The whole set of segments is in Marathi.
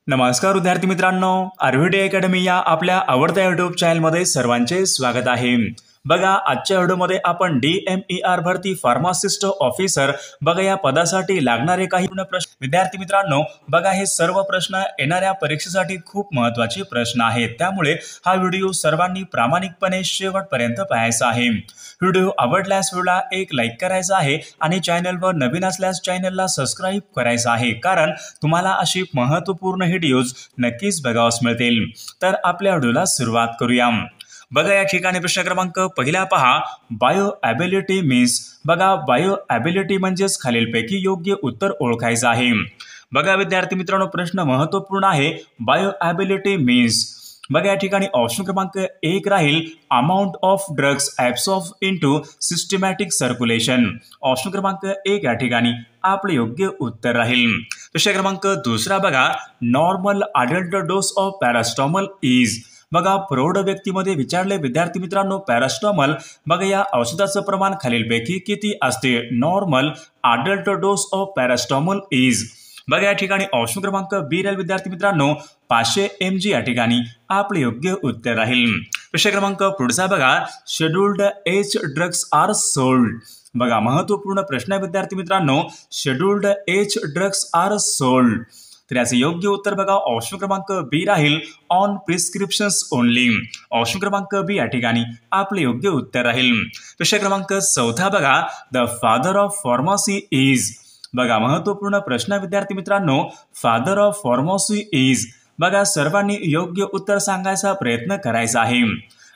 नमस्कार विद्यार्थी मित्रांनो, आर्विडी अकॅडमी या आपल्या आवडत्या यूट्यूब चॅनलमध्ये सर्वांचे स्वागत आहे। बघा, आजच्या व्हिडिओमध्ये आपण DMER भरती फार्मासिस्ट ऑफिसर बघा या पदासाठी लागणारे काही प्रश्न। विद्यार्थी मित्रांनो, बघा हे सर्व प्रश्न येणाऱ्या परीक्षेसाठी खूप महत्त्वाचे प्रश्न आहेत, त्यामुळे हा व्हिडिओ सर्वांनी प्रामाणिकपणे शेवटपर्यंत पाहायचा आहे। व्हिडिओ आवडल्यास व्हिडिओला एक लाईक करायचा आहे आणि चॅनलवर नवीन असल्यास चॅनलला सबस्क्राइब करायचं आहे, कारण तुम्हाला अशी महत्त्वपूर्ण व्हिडिओज नक्कीच बघावयास मिळतील। तर आपल्या व्हिडिओला सुरुवात करूया। बघा या ठिकाणी प्रश्न क्रमांक पहिला पहा, बायो ॲबिलिटी मीन्स। बघा, बायो ॲबिलिटी म्हणजेच खालीलपैकी योग्य उत्तर ओळखायचं आहे। बघा विद्यार्थी मित्रांनो, प्रश्न महत्त्वपूर्ण आहे। बायो ॲबिलिटी मीन्स बघा या ठिकाणी ऑप्शन क्रमांक 1 राहील amount of drugs absorb into systematic circulation. Option क्रमांक 1 या ठिकाणी आपले योग्य उत्तर राहील। प्रश्न क्रमांक दुसरा बघा, normal adult dose of paracetamol is. बघा, प्रौढ व्यक्तीमध्ये विचारले विद्यार्थी मित्रांनो, पॅरास्टामॉल बघा या औषधाचं प्रमाण खालीलपैकी किती असते? Normal adult dose of paracetamol is बघा या ठिकाणी ऑप्शन क्रमांक बी राहील विद्यार्थी मित्रांनो 500 mg या ठिकाणी आपले योग्य उत्तर राहील। प्रश्न क्रमांक पुढचा बघा, scheduled H drugs are sold. बघा महत्त्वपूर्ण प्रश्न आहे विद्यार्थी मित्रांनो, scheduled H drugs are sold. तर याचे योग्य उत्तर बघा ऑप्शन क्रमांक बी राहील ऑन प्रिस्क्रिप्शन्स ओनली। ऑप्शन क्रमांक बी या ठिकाणी आपले योग्य उत्तर राहील। प्रश्न क्रमांक चौथा बघा, the father of pharmacy is. बघा महत्त्वपूर्ण प्रश्न विद्यार्थी मित्रांनो, फादर ऑफ फार्मसी इज बघा सर्वांनी योग्य उत्तर सांगायचा प्रयत्न करायचा आहे।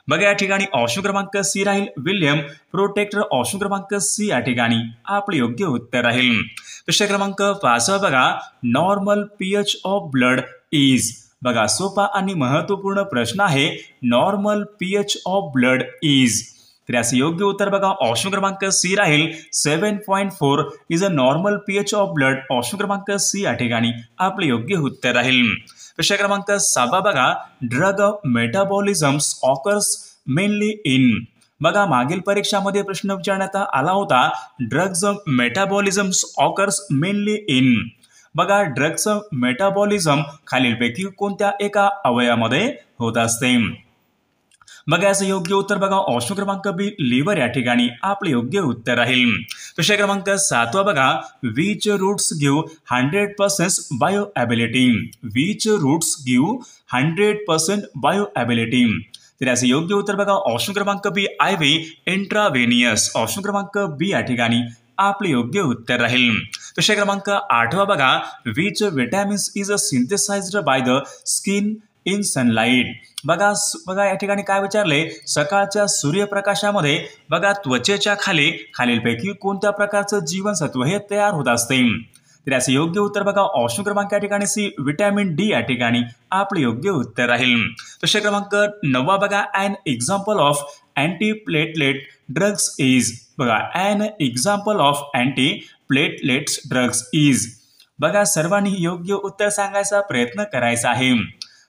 बघा या ठिकाणी ऑप्शन क्रमांक सी राहील विल्यम प्रोटेक्टर। ऑप्शन क्रमांक सी या ठिकाणी आपले योग्य उत्तर राहील। प्रश्न क्रमांक 5 बघा, normal pH of blood is. बघा सोपा आणि महत्त्वपूर्ण प्रश्न आहे, normal pH of blood is. तर याचे योग्य उत्तर बघा ऑप्शन क्रमांक सी राहील 7.4 is a normal pH of blood. Option क्रमांक सी या ठिकाणी आपले योग्य उत्तर राहील। प्रश्न क्रमांक 6 बघा, ड्रग मेटाबॉलिझम्स ऑकर्स मेनली इन। बघा मागील परीक्षामध्ये प्रश्न विचारण्यात आला होता, ड्रग्ज मेटाबॉलिझम्स ऑकर्स मेनली इन। बघा ड्रग्ज मेटाबॉलिझम खालीलपैकी कोणत्या एका अवयवामध्ये होत असते? बघा याचं योग्य उत्तर बघा ऑप्शन क्रमांक बी लिव्हर या ठिकाणी आपले योग्य उत्तर राहील। प्रश्न क्रमांक 7 बघा, which routes give 100% bioavailability. Which routes give 100% bioavailability. तर याचे योग्य उत्तर बघा ऑप्शन क्रमांक बी IV इंट्राव्हेनियस। ऑप्शन क्रमांक बी या ठिकाणी आपले योग्य उत्तर राहील। प्रश्न क्रमांक 8 बघा, which vitamins is synthesized by the skin in sunlight. बघा या ठिकाणी काय विचारले, सकाळच्या सूर्यप्रकाशामध्ये बघा त्वचेच्या खालीलपैकी कोणत्या प्रकारचं जीवनसत्व हे तयार होत असते? तर याचे योग्य उत्तर बघा ऑप्शन क्रमांक या ठिकाणी सी विटॅमिन डी या ठिकाणी आपले योग्य उत्तर राहील। प्रश्न क्रमांक 9 बघा, an example of anti platelet drugs is. बघा an example of anti platelets drugs is. बघा सर्वांनी योग्य उत्तर सांगायचा प्रयत्न करायचा आहे।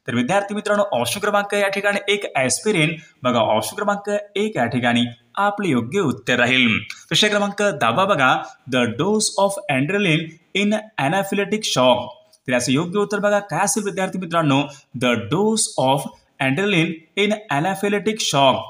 तर विद्यार्थी मित्रांनो, ऑप्शन क्रमांक या ठिकाणी 1 ॲस्पिरिन। बघा ऑप्शन क्रमांक 1 या ठिकाणी आपले योग्य उत्तर राहील। प्रश्न क्रमांक 10 बघा, the dose of adrenaline in anaphylactic shock. तर याचं योग्य उत्तर बघा काय असेल विद्यार्थी मित्रांनो, the dose of adrenaline in anaphylactic shock.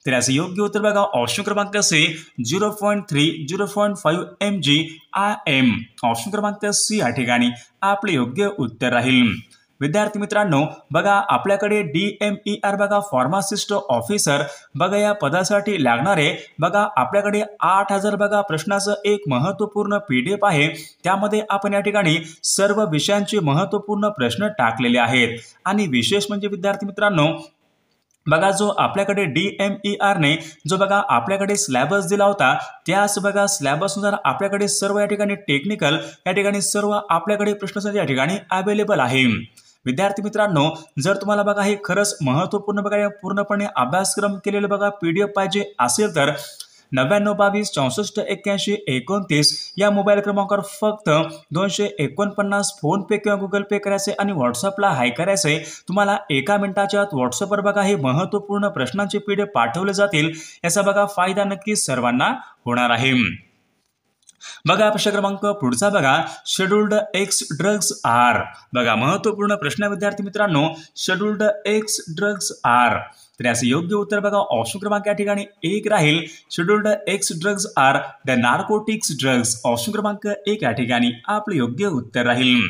तर याचं योग्य उत्तर बघा ऑप्शन क्रमांक सी 0.3 0.5 mg IM। ऑप्शन क्रमांक सी या ठिकाणी आपले योग्य उत्तर राहील। विद्यार्थी मित्रांनो, बघा आपल्याकडे DMER बघा फार्मासिस्ट ऑफिसर बघा या पदासाठी लागणारे बघा आपल्याकडे 8000 बघा प्रश्नाचं एक महत्त्वपूर्ण PDF आहे। त्यामध्ये आपण या ठिकाणी सर्व विषयांचे महत्त्वपूर्ण प्रश्न टाकलेले आहेत। आणि विशेष म्हणजे विद्यार्थी मित्रांनो, बघा जो आपल्याकडे DMER ने जो बघा आपल्याकडे सिलेबस दिला होता, त्याच बघा सिलेबसनुसार आपल्याकडे सर्व या ठिकाणी टेक्निकल या ठिकाणी सर्व आपल्याकडे प्रश्न या ठिकाणी अवेलेबल आहे। विद्यार्थी मित्रांनो, जर तुम्हाला बघा हे खरंच महत्त्वपूर्ण बघा पूर्णपणे अभ्यासक्रम केलेलं बघा PDF पाहिजे असेल तर 9922 64 81 29 या मोबाईल क्रमांकावर फक्त 249 फोन पे किंवा गुगल पे करायचे आणि व्हॉट्सअपला हाय करायचे। तुम्हाला 1 मिनिटाच्या आत व्हॉट्सअपवर बघा हे महत्त्वपूर्ण प्रश्नांचे PDF पाठवले जातील। याचा बघा फायदा नक्कीच सर्वांना होणार आहे। बघा प्रश्न क्रमांक पुढचा बघा, शेड्यूल्ड एक्स ड्रग्ज आर. बघा महत्वपूर्ण प्रश्न विद्यार्थी मित्रांनो, शेड्यूल्ड एक्स ड्रग्ज आर. तर याचं योग्य उत्तर बघा ऑप्शन क्रमांक या ठिकाणी 1 राहील. Scheduled X drugs are the narcotics drugs. Option क्रमांक 1 या ठिकाणी आपलं योग्य उत्तर राहील.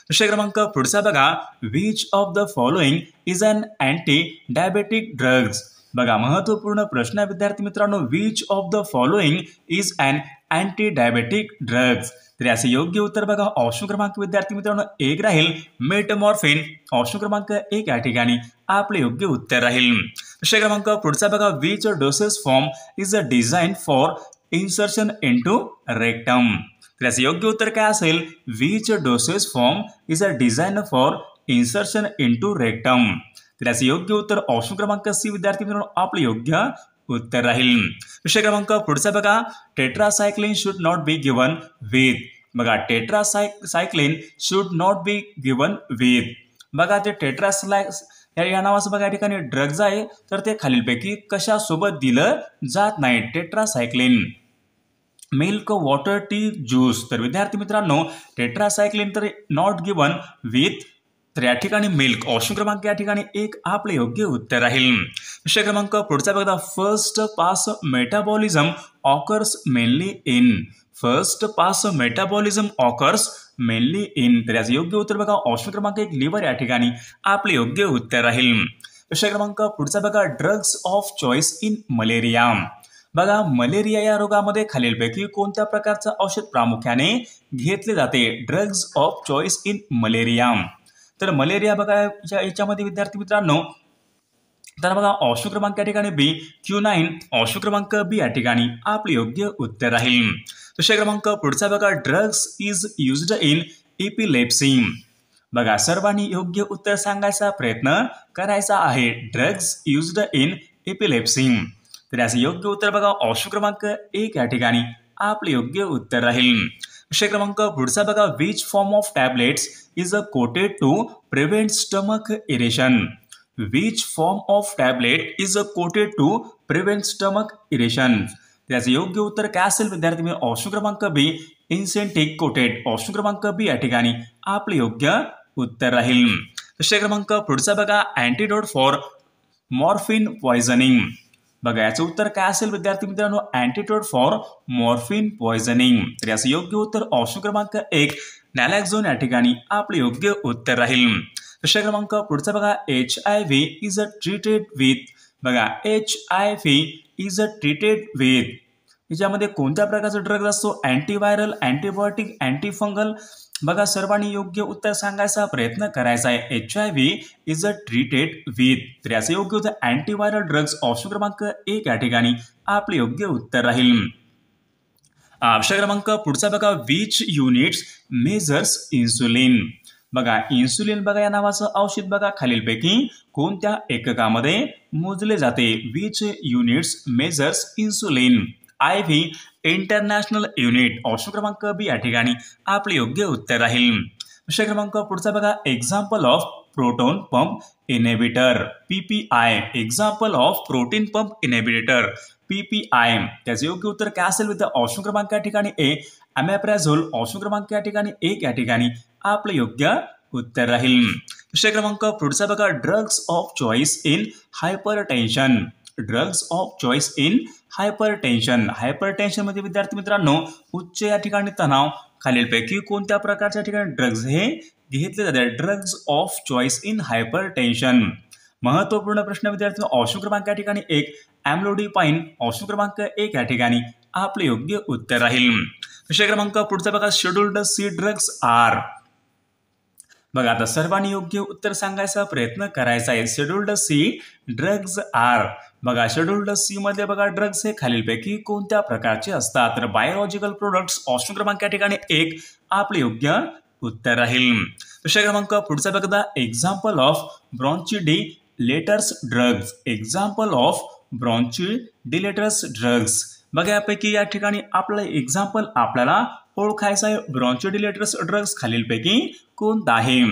प्रश्न क्रमांक पुढचा बघा, which of the following is an anti diabetic drugs. बघा महत्वपूर्ण प्रश्न आहे विद्यार्थी मित्रांनो, which of the following is an anti diabetic drugs. तर याचे योग्य उत्तर बघा ऑप्शन क्रमांक विद्यार्थी मित्रांनो 1 राहील. मेटमॉर्फिन. ऑप्शन क्रमांक 1 या ठिकाणी आपले योग्य उत्तर राहील. प्रश्न क्रमांक पुढचा बघा, which doses form is a design for insertion into rectum. तर याचे योग्य उत्तर काय असेल, which doses form is a design for insertion into rectum. तर याचे योग्य उत्तर ऑप्शन क्रमांक सी विद्यार्थी मित्रांनो आपले योग्य उत्तर राहील. विषय क्रमांक पुढचा बघा, tetracycline should not be given with. बघा tetracycline should not be given with. बघा ते या नावाचं बघा या ठिकाणी ड्रग्ज आहे, तर ते खालीलपैकी कशासोबत दिलं जात नाही. Tetracycline, milk, water, T, juice. तर विद्यार्थी मित्रांनो टेट्रासायक्लिन तर नॉट गिवन विथ, तर या ठिकाणी मिल्क. ऑप्शन क्रमांक या ठिकाणी 1 आपले योग्य उत्तर राहील. विषय क्रमांक पुढचा बघा, first pass metabolism occurs mainly in. First pass metabolism occurs mainly in. तर याचं योग्य उत्तर बघा ऑप्शन क्रमांक 1 लिव्हर या ठिकाणी आपले योग्य उत्तर राहील. विषय क्रमांक पुढचा बघा, drugs of choice in malaria. बघा मलेरिया या रोगामध्ये खालीलपैकी कोणत्या प्रकारचं औषध प्रामुख्याने घेतले जाते. Drugs of choice in malaria. तर मलेरिया बघा याच्यामध्ये विद्यार्थी मित्रांनो, तर बघा ऑप्शन क्रमांक या ठिकाणी बी, Q9. ऑप्शन क्रमांक बी या ठिकाणी आपले योग्य उत्तर राहील. विषय क्रमांक पुढचा बघा, drugs is used in epilepsy. बघा सर्वांनी योग्य उत्तर सांगायचा प्रयत्न करायचा आहे. Drugs used in epilepsy. तर याचं योग्य उत्तर बघा ऑप्शन क्रमांक 1 या ठिकाणी आपले योग्य उत्तर राहील. विषय क्रमांक पुढचा बघा, which form of tablets is a coated to prevent stomach irritation. Which form of tablet is a coated to prevent stomach irritation. त्याचे योग्य उत्तर काय असेल विद्यार्थी मित्र, ऑप्शन क्रमांक बी, इन्सेंटिक कोटेड. ऑप्शन क्रमांक बी या ठिकाणी आपले योग्य उत्तर राहील. विषय क्रमांक पुढचा बघा, अँटीडोट फॉर मॉर्फिन पॉयझनिंग. बघा याचं उत्तर काय असेल विद्यार्थी मित्रांनो, अँटीडोट फॉर मॉर्फिन पॉयझनिंग. तर याचं योग्य उत्तर ऑप्शन क्रमांक 1 नॅलॅक्झोन या ठिकाणी आपले योग्य उत्तर राहील. विषय क्रमांक पुढचा बघा, HIV is a treated with. बघा HIV is a treated with. याच्यामध्ये कोणत्या प्रकारचा ड्रग असतो. Antiviral, antibiotic, antifungal. बघा सर्वांनी योग्य उत्तर सांगायचा प्रयत्न करायचा आहे. HIV is a treated with. तर याचं योग्य उत्तर अँटीव्हायरल ड्रग्ज. ऑप्शन क्रमांक 1 या ठिकाणी आपले योग्य उत्तर राहील. विषय क्रमांक पुढचा बघा, विच युनिट्स मेजर्स इन्सुलिन. बघा इन्सुलिन बघा या नावाचं औषध बघा खालीलपैकी कोणत्या एककामध्ये मोजले जाते. Which units measures insulin. IV international unit. Option क्रमांक बी या ठिकाणी आपले योग्य उत्तर राहील. विषय क्रमांक पुढचा बघा, example of proton pump inhibitor. PPI. Example of protein pump inhibitor. PPI. त्याचे योग्य उत्तर काय असेल विद्यार्थी, ऑप्शन क्रमांक या ठिकाणी ए, अमॅप्राझोल. ऑप्शन क्रमांक या ठिकाणी 1 या ठिकाणी आपले योग्य उत्तर राहील. विषय क्रमांक पुढचा बघा, drugs of choice in hypertension. Drugs of choice in hypertension. Hypertension मध्ये विद्यार्थी मित्रांनो उच्च या ठिकाणी तणाव. खालीलपैकी कोणत्या प्रकारच्या ठिकाणी ड्रग्ज हे घेतले जाते. Drugs of choice in hypertension. महत्वपूर्ण प्रश्न विद्यार्थी, ऑप्शन क्रमांक या ठिकाणी 1 ॲम्लोडिपाइन. ऑप्शन क्रमांक 1 या ठिकाणी आपले योग्य उत्तर राहील. विषय क्रमांक पुढचा बघा, शेड्यूल्ड सी ड्रग्ज आर. बघा आता सर्वांनी योग्य उत्तर सांगायचा प्रयत्न करायचा आहे. Scheduled C drugs are. बघा शेड्यूल्ड सी मध्ये बघा ड्रग्ज हे खालीलपैकी कोणत्या प्रकारचे असतात. तर बायोलॉजिकल प्रोडक्ट्स. ऑप्शन क्रमांक या ठिकाणी 1 आपले योग्य उत्तर राहील. विषय क्रमांक पुढचा बघा, example of bronchodilators drugs. Example of bronchodilators drugs. बघा यापैकी या ठिकाणी आपलं एक्झाम्पल आपल्याला ओळखायचं आहे. ब्रॉन्चिडिलेटर्स ड्रग्ज खालीलपैकी कोणता आहे.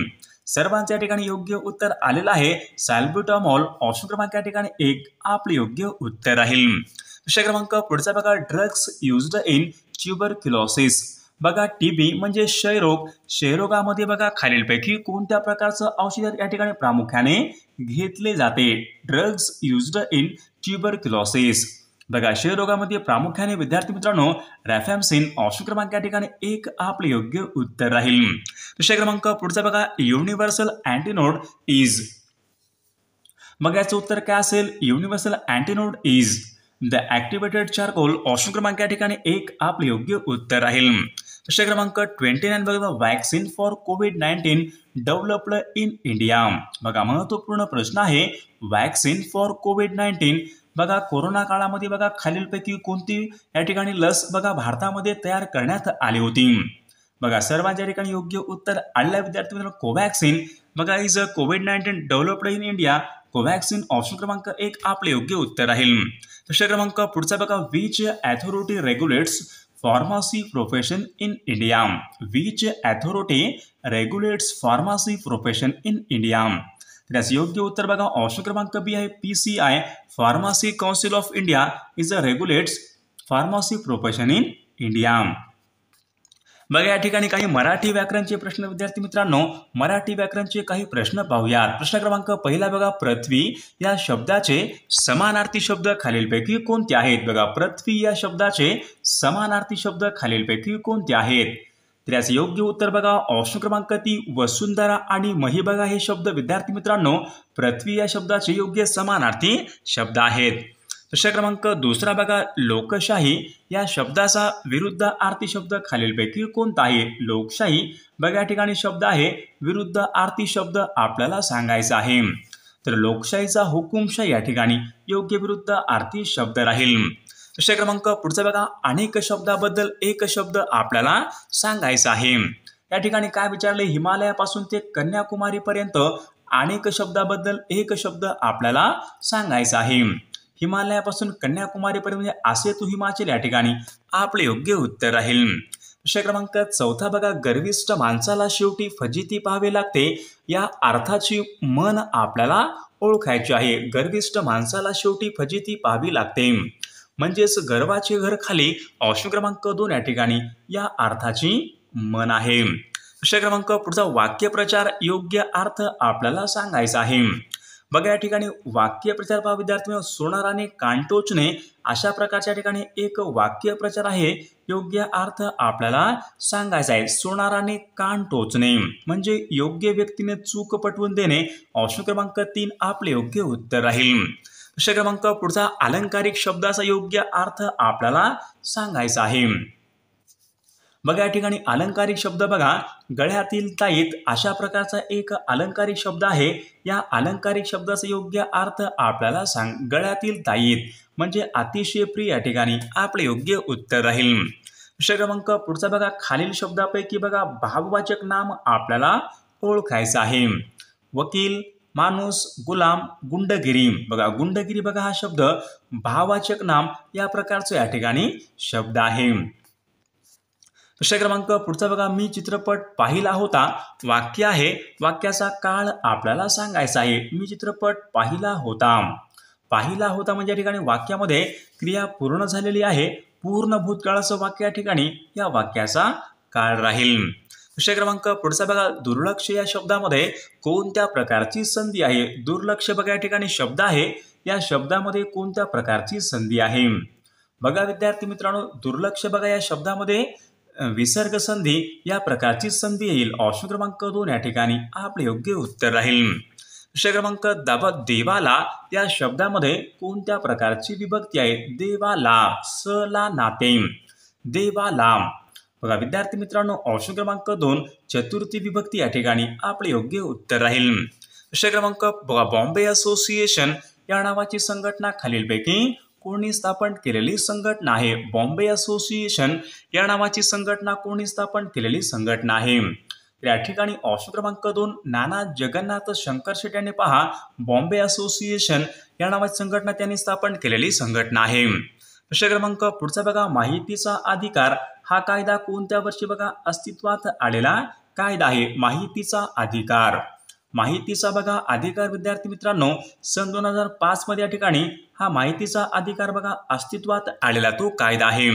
सर्वांच्या या ठिकाणी योग्य उत्तर आलेलं आहे. सॅल्ब्युटामॉल. ऑप्शन क्रमांक या ठिकाणी 1 आपले योग्य उत्तर राहील. विषय क्रमांक पुढचा बघा, ड्रग्स युज्ड इन ट्युबरक्युलोसिस. बघा टीबी म्हणजे क्षयरोग. क्षयरोगामध्ये बघा खालीलपैकी कोणत्या प्रकारचं औषध या ठिकाणी प्रामुख्याने घेतले जाते? Drugs used in tuberculosis. बघा क्षयरोगामध्ये प्रामुख्याने विद्यार्थी मित्रांनो रॅफॅम्सिन. ऑप्शन क्रमांक या ठिकाणी एक आपले योग्य उत्तर राहील. विषय क्रमांक पुढचा बघा युनिव्हर्सल अँटीनोड इज. मग याचं उत्तर काय असेल? Universal antidote is the activated charcoal. Option क्रमांक या ठिकाणी एक आपले योग्य उत्तर राहील. विषय क्रमांक 29 बघा vaccine for covid developed in India. बघा महत्वपूर्ण प्रश्न आहे. वॅक्सिन फॉर कोविड-19 बघा कोरोना काळामध्ये बघा खालीलपैकी कोणती या ठिकाणी लस बघा भारतामध्ये तयार करण्यात आली होती? बघा सर्वांच्या ठिकाणी योग्य उत्तर आलेल्या विद्यार्थी मित्रांनो कोवॅक्सिन. बघा is covid developed in India. Covaxin option क्रमांक एक आपले योग्य उत्तर राहील. विषय क्रमांक पुढचा बघा which authority रेग्युलेट्स pharmacy profession in India. Which authority रेग्युलेट्स pharmacy profession in India. त्यास योग्य उत्तर बघा ऑप्शन क्रमांक बी आहे PCI. Pharmacy council of India is रेग्युलेट्स pharmacy profession in India. बघा या ठिकाणी काही मराठी व्याकरणचे प्रश्न विद्यार्थी मित्रांनो मराठी व्याकरणचे काही प्रश्न पाहूयात. प्रश्न क्रमांक पहिला बघा पृथ्वी या शब्दाचे समानार्थी शब्द खालीलपैकी कोणते आहेत? बघा पृथ्वी या शब्दाचे समानार्थी शब्द खालीलपैकी कोणते आहेत? तर याचे योग्य उत्तर बघा ऑप्शन क्रमांक 3 वसुंधरा आणि मही. बघा हे शब्द विद्यार्थी मित्रांनो पृथ्वी या शब्दाचे योग्य समानार्थी शब्द आहेत. विषय क्रमांक दुसरा बघा लोकशाही या शब्दाचा विरुद्धार्थी शब्द खालीलपैकी कोणता आहे? लोकशाही बघा या ठिकाणी शब्द आहे. विरुद्धार्थी शब्द आपल्याला सांगायचा आहे. तर लोकशाहीचा हुकुमशाही या ठिकाणी योग्य विरुद्धार्थी शब्द राहील. विषय क्रमांक पुढचा बघा अनेक शब्दाबद्दल एक शब्द आपल्याला सांगायचा आहे. या ठिकाणी काय विचारले? हिमालयापासून ते कन्याकुमारी पर्यंत अनेक शब्दाबद्दल एक शब्द आपल्याला सांगायचा आहे. हिमालयापासून कन्याकुमारीपर्यंत म्हणजे असे तू हिमाचल या ठिकाणी आपले योग्य उत्तर राहील. विषय क्रमांक चौथा बघा गर्विष्ठ माणसाला शेवटी फजिती पाहावे लागते या अर्थाची मन आपल्याला ओळखायची आहे. गर्विष्ठ माणसाला शेवटी फजिती पाहावी लागते म्हणजेच गर्वाचे घर खाली. ऑप्शन क्रमांक 2 या ठिकाणी या अर्थाची मन आहे. विषय क्रमांक पुढचा वाक्यप्रचार योग्य अर्थ आपल्याला सांगायचा आहे. बघा या ठिकाणी वाक्यप्रचार पहा विद्यार्थी सोनाराने कान टोचणे अशा प्रकारच्या ठिकाणी एक वाक्यप्रचार आहे. योग्य अर्थ आपल्याला सांगायचा आहे. सोनाराने कान टोचणे म्हणजे योग्य व्यक्तीने चूक पटवून देणे. ऑप्शन क्रमांक 3 आपले योग्य उत्तर राहील. विषय क्रमांक पुढचा अलंकारिक शब्दाचा योग्य अर्थ आपल्याला सांगायचा आहे. बघा या ठिकाणी अलंकारिक शब्द बघा गळ्यातील ताईत अशा प्रकारचा एक अलंकारिक शब्द आहे. या अलंकारिक शब्दाचा योग्य अर्थ आपल्याला गळ्यातील ताईत म्हणजे अतिशय प्रिय या ठिकाणी आपले योग्य उत्तर राहील. विषय क्रमांक पुढचा बघा खालील शब्दापैकी बघा भाववाचक नाम आपल्याला ओळखायचं आहे. वकील, माणूस, गुलाम, गुंडगिरी. बघा गुंडगिरी बघा हा शब्द भाववाचक नाम या प्रकारचा या ठिकाणी शब्द आहे. विषय क्रमांक पुढचा बघा मी चित्रपट पाहिला होता. वाक्य आहे. वाक्याचा काळ आपल्याला सांगायचा आहे. मी चित्रपट पाहिला होता. पाहिला होता म्हणजे या ठिकाणी वाक्यामध्ये क्रिया पूर्ण झालेली आहे. पूर्ण भूतकाळाचं वाक्य या ठिकाणी या वाक्याचा काळ राहील. विषय क्रमांक पुढचा बघा दुर्लक्ष या शब्दामध्ये कोणत्या प्रकारची संधी आहे? दुर्लक्ष बघा या ठिकाणी शब्द आहे. या शब्दामध्ये कोणत्या प्रकारची संधी आहे? बघा विद्यार्थी मित्रांनो दुर्लक्ष बघा या शब्दामध्ये विसर्ग संधी या प्रकारची संधी येईल. ऑप्शन क्रमांक 2 या ठिकाणी आपले योग्य उत्तर राहील. विषय क्रमांक देवाला या शब्दामध्ये कोणत्या प्रकारची विभक्ती आहे? देवाला, सला नाते. देवाला बघा विद्यार्थी मित्रांनो ऑप्शन क्रमांक 2 चतुर्थी विभक्ती या ठिकाणी आपले योग्य उत्तर राहील. विषय क्रमांक बघा बॉम्बे असोसिएशन या नावाची संघटना खालीलपैकी कोणी स्थापन केलेली संघटना आहे? बॉम्बे असोसिएशन या नावाची संघटना कोणी स्थापन केलेली संघटना आहे? या ठिकाणी ऑप्शन क्रमांक 2 नाना जगन्नाथ शंकर शेट यांनी पहा बॉम्बे असोसिएशन या नावाची संघटना त्यांनी स्थापन केलेली संघटना आहे. विषय क्रमांक पुढचा बघा माहितीचा अधिकार हा कायदा कोणत्या वर्षी बघा अस्तित्वात आलेला कायदा आहे? माहितीचा अधिकार. माहितीचा बघा अधिकार विद्यार्थी मित्रांनो सन 2005 मध्ये या ठिकाणी हा माहितीचा अधिकार बघा अस्तित्वात आलेला तो कायदा आहे.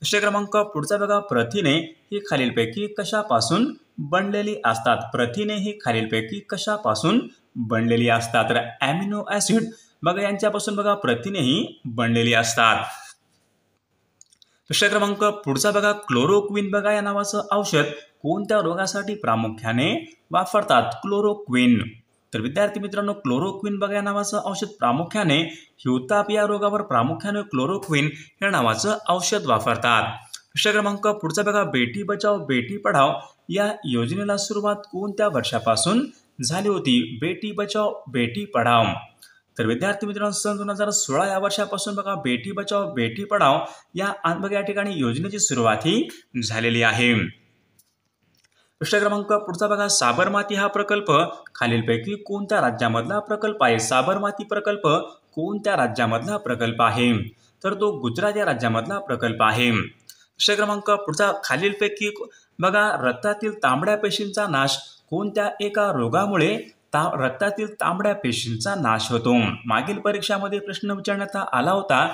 प्रश्न क्रमांक पुढचा बघा, प्रथिने ही खालीलपैकी कशापासून बनलेली असतात? प्रथिने ही खालीलपैकी कशापासून बनलेली असतात? तर अॅमिनो ऍसिड बघा यांच्यापासून बघा प्रथिने ही बनलेली असतात. प्रश्न क्रमांक पुढचा बघा, क्लोरोक्विन बघा या नावाचं औषध कोणत्या रोगासाठी प्रामुख्याने वापरतात? क्लोरोक्विन. तर विद्यार्थी मित्रांनो, क्लोरोक्विन बघा या नावाचं औषध प्रामुख्याने हिवताप या रोगावर प्रामुख्याने क्लोरोक्विन या नावाचं औषध वापरतात. प्रश्न क्रमांक पुढचा बघा, बेटी बचाओ बेटी पढाओ या योजनेला सुरुवात कोणत्या वर्षापासून झाली होती? बेटी बचाओ बेटी पढाओ. तर विद्यार्थी मित्रांनो, सन 2016 या वर्षापासून बघा बेटी बचाओ बेटी पढाओ या ठिकाणी योजनेची सुरुवात ही झालेली आहे. प्रश्न क्रमांक पुढचा बघा, साबरमती हा प्रकल्प खालीलपैकी कोणत्या राज्यामधला प्रकल्प आहे? साबरमती प्रकल्प कोणत्या राज्यामधला प्रकल्प आहे? तर तो गुजरात या राज्यामधला प्रकल्प आहे. प्रश्न क्रमांक पुढचा, खालीलपैकी बघा रक्तातील तांबड्या पेशींचा नाश कोणत्या एका रोगामुळे रक्तातील तांबड्या पेशींचा नाश होतो? मागील परीक्षामध्ये प्रश्न विचारण्यात आला होता,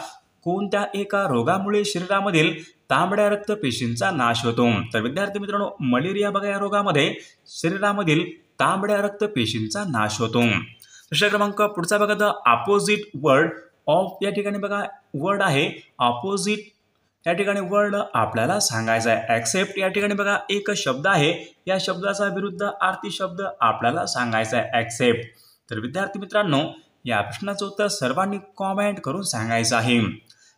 कोणत्या एका रोगामुळे शरीरामधील तांबड्या रक्तपेशींचा नाश होतो? तर विद्यार्थी मित्रांनो, मलेरिया बघा या रोगामध्ये शरीरामधील तांबड्या रक्तपेशींचा नाश होतो. प्रश्न क्रमांक पुढचा बघा, द अपोजिट वर्ड ऑफ या ठिकाणी बघा वर्ड आहे अपोजिट या ठिकाणी वर्ड आपल्याला सांगायचा आहे. ऍक्सेप्ट या ठिकाणी बघा एक शब्द आहे, या शब्दाचा विरुद्ध अर्थी शब्द आपल्याला सांगायचा आहे ऍक्सेप्ट. तर विद्यार्थी मित्रांनो, या प्रश्नाचं उत्तर सर्वांनी कॉमेंट करून सांगायचं आहे.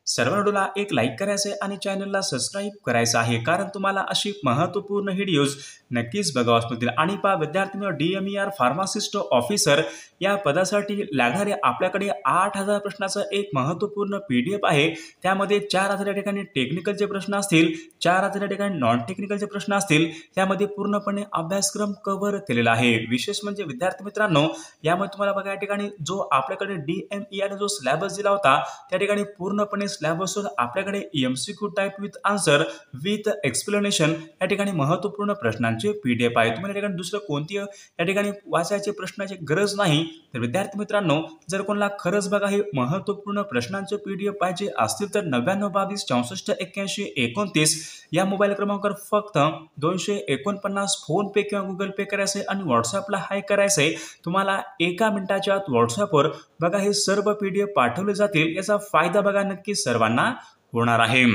सर्व व्हिडिओला एक लाईक करायचं आहे आणि चॅनलला सबस्क्राईब करायचं आहे, कारण तुम्हाला अशी महत्त्वपूर्ण व्हिडिओज नक्कीच बघावास मिळतील. आणि पहा विद्यार्थ्यांनो, DMER फार्मासिस्ट ऑफिसर या पदासाठी लागणारे आपल्याकडे 8000 प्रश्नाचं एक महत्त्वपूर्ण PDF आहे. त्यामध्ये 4000 या ठिकाणी टेक्निकलचे प्रश्न असतील, 4000 या ठिकाणी नॉन टेक्निकलचे प्रश्न असतील. त्यामध्ये पूर्णपणे अभ्यासक्रम कव्हर केलेला आहे. विशेष म्हणजे विद्यार्थी मित्रांनो, यामध्ये तुम्हाला बघा या ठिकाणी जो आपल्याकडे DMER जो सिलेबस दिला होता, त्या ठिकाणी पूर्णपणे सिलेबसवर आपल्याकडे MCQ type with answer with explanation या ठिकाणी महत्त्वपूर्ण प्रश्नांचे PDF आहे. तुम्हाला या ठिकाणी दुसरं कोणती या ठिकाणी वाचायचे प्रश्नाची गरज नाही. तर विद्यार्थी मित्रांनो, जर कोणाला खरंच बघा हे महत्त्वपूर्ण प्रश्नांचे PDF पाहिजे असतील तर 9922 64 81 29 या मोबाईल क्रमांकावर फक्त 249 फोन पे किंवा गुगल पे करायचे आणि व्हॉट्सअपला हाय करायचे. तुम्हाला एका मिनिटाच्या आत व्हॉट्सअपवर बघा हे सर्व PDF पाठवले जातील. याचा फायदा बघा नक्की सर्वांना होणार आहे.